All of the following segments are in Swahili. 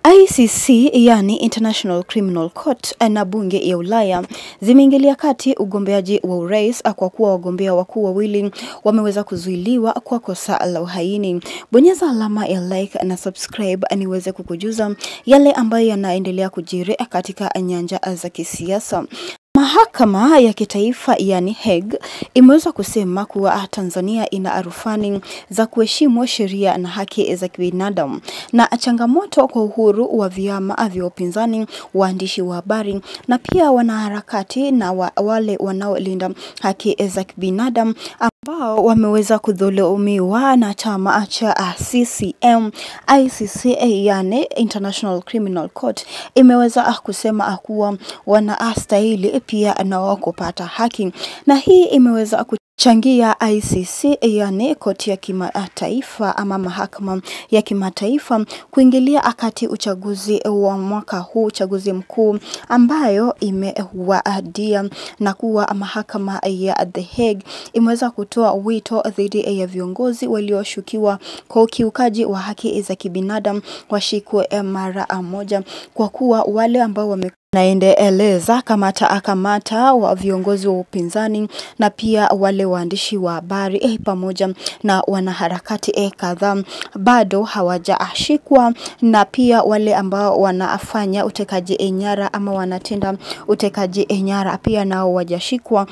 ICC yani International Criminal Court na bunge ya Ulaya zimeingilia kati ugombeaji wa urais kwa kuwa wagombea wakuu wawili wameweza kuzuiliwa kwa kosa la uhaini. Bonyeza alama ya like na subscribe niweze kukujuza yale ambayo yanaendelea kujiri katika nyanja za kisiasa. Mahakama ya kitaifa yani Hague imeweza kusema kuwa Tanzania ina rufani za kuheshimu sheria na haki za kibinadamu na changamoto kwa uhuru wa vyama vya upinzani, waandishi wa habari na pia wanaharakati na wale wanaolinda haki za kibinadamu ambao wameweza kudhulumiwa na chama cha CCM. ICC yani International Criminal Court imeweza kusema kuwa wanastahili pia na wako kupata haki, na hii imeweza kuchangia ICC yani koti ya kimataifa ama mahakama ya kimataifa kuingilia akati uchaguzi wa mwaka huu, uchaguzi mkuu ambayo imewadia, na kuwa mahakama ya The Hague imeweza kutoa wito dhidi ya viongozi walioshukiwa kwa ukiukaji wa haki za kibinadamu washikwe mara moja, kwa kuwa wale ambao naendeleza kamata wa viongozi wa upinzani na pia wale waandishi wa habari pamoja na wanaharakati kadhaa bado hawajashikwa, na pia wale ambao wanafanya utekaji nyara ama wanatenda utekaji nyara pia nao hawajashikwa.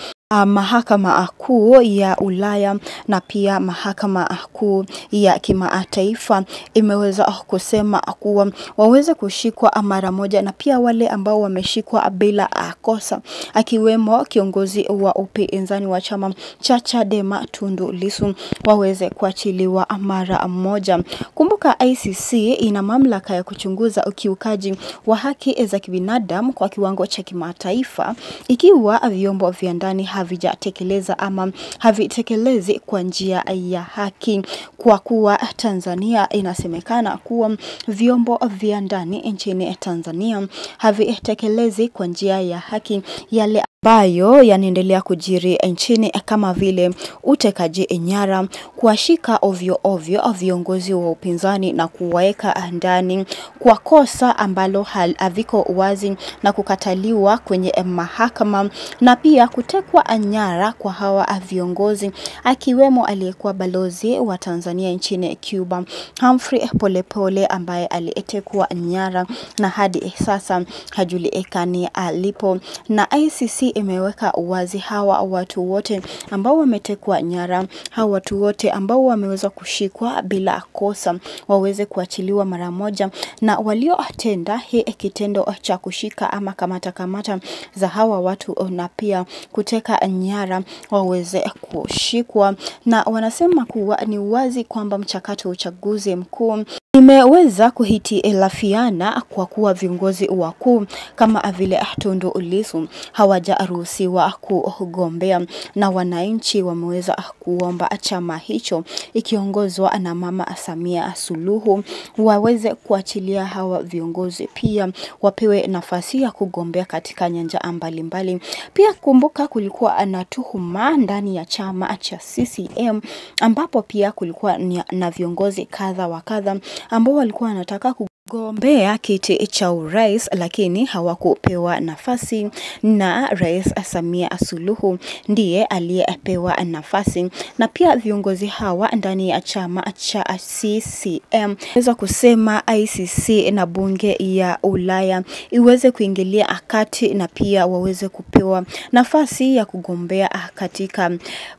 Mahakama kuu ya Ulaya na pia mahakama kuu ya kimataifa imeweza kusema kuwa waweze kushikwa mara moja, na pia wale ambao wameshikwa bila kosa akiwemo kiongozi wa upinzani wa chama cha Chadema Tundu Lissu waweze kuachiliwa mara moja. Kumbuka ICC ina mamlaka ya kuchunguza ukiukaji wa haki za kibinadamu kwa kiwango cha kimataifa ikiwa vyombo vya ndani havijatekeleza ama havitekelezi kwa njia ya haki, kwa kuwa Tanzania inasemekana kuwa vyombo vya ndani nchini Tanzania havitekelezi kwa njia ya haki yale ambayo yanaendelea kujiri nchini, kama vile utekaji nyara, kuwashika ovyo ovyo viongozi wa upinzani na kuwaeka ndani kwa kosa ambalo haviko wazi na kukataliwa kwenye mahakama, na pia kutekwa nyara kwa hawa viongozi akiwemo aliyekuwa balozi wa Tanzania nchini Cuba Humphrey Polepole ambaye alitekwa nyara na hadi sasa hajulikani alipo. Na ICC imeweka wazi hawa watu wote ambao wametekwa nyara, hawa watu wote ambao wameweza kushikwa bila kosa waweze kuachiliwa mara moja, na waliotenda hii kitendo cha kushika ama kamata za hawa watu na pia kuteka nyara waweze kushikwa. Na wanasema kuwa ni wazi kwamba mchakato wa uchaguzi mkuu imeweza kuhitilafiana kwa kuwa viongozi wakuu kama vile Tundu Lissu hawajaruhusiwa kugombea, na wananchi wameweza kuomba chama hicho ikiongozwa na Mama Samia Suluhu waweze kuachilia hawa viongozi, pia wapewe nafasi ya kugombea katika nyanja mbalimbali. Pia kumbuka kulikuwa na tuhuma ndani ya chama cha CCM ambapo pia kulikuwa na viongozi kadha wa kadha ambao walikuwa wanataka kugombea kiti cha urais lakini hawakupewa nafasi, na Rais Samia Suluhu ndiye aliyepewa nafasi. Na pia viongozi hawa ndani ya chama cha CCM waweza kusema ICC na bunge ya Ulaya iweze kuingilia akati na pia waweze kupewa nafasi ya kugombea katika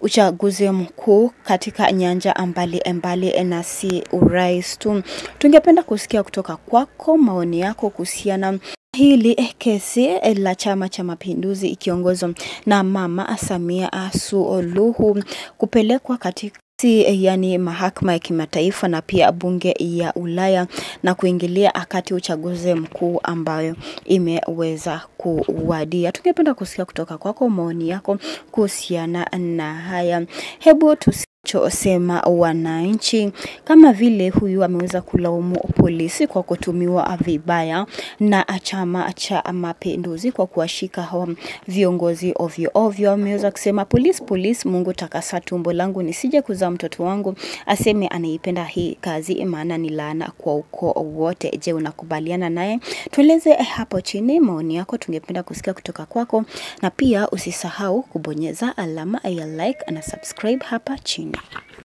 uchaguzi mkuu katika nyanja mbali na si urais tu. Tungependa kusikia kutoka kwako maoni yako kuhusiana hili kesi la Chama cha Mapinduzi ikiongozwa na Mama Samia Suluhu kupelekwa katika yani mahakama ya kimataifa na pia bunge ya Ulaya na kuingilia akati uchaguzi mkuu ambayo imeweza kuwadia. Tungependa kusikia kutoka kwako maoni yako kuhusiana na haya. Hebu Sema wananchi, kama vile huyu ameweza kulaumu polisi kwa kutumiwa vibaya na Chama cha Mapinduzi kwa kuwashika hawa viongozi ovyo ovyo. Ameweza kusema police, Mungu takasa tumbo langu nisije kuzaa mtoto wangu aseme anaipenda hii kazi, maana ni laana kwa ukoo wote. Je, unakubaliana naye? Tueleze hapo chini maoni yako, tungependa kusikia kutoka kwako, na pia usisahau kubonyeza alama ya like na subscribe hapa chini.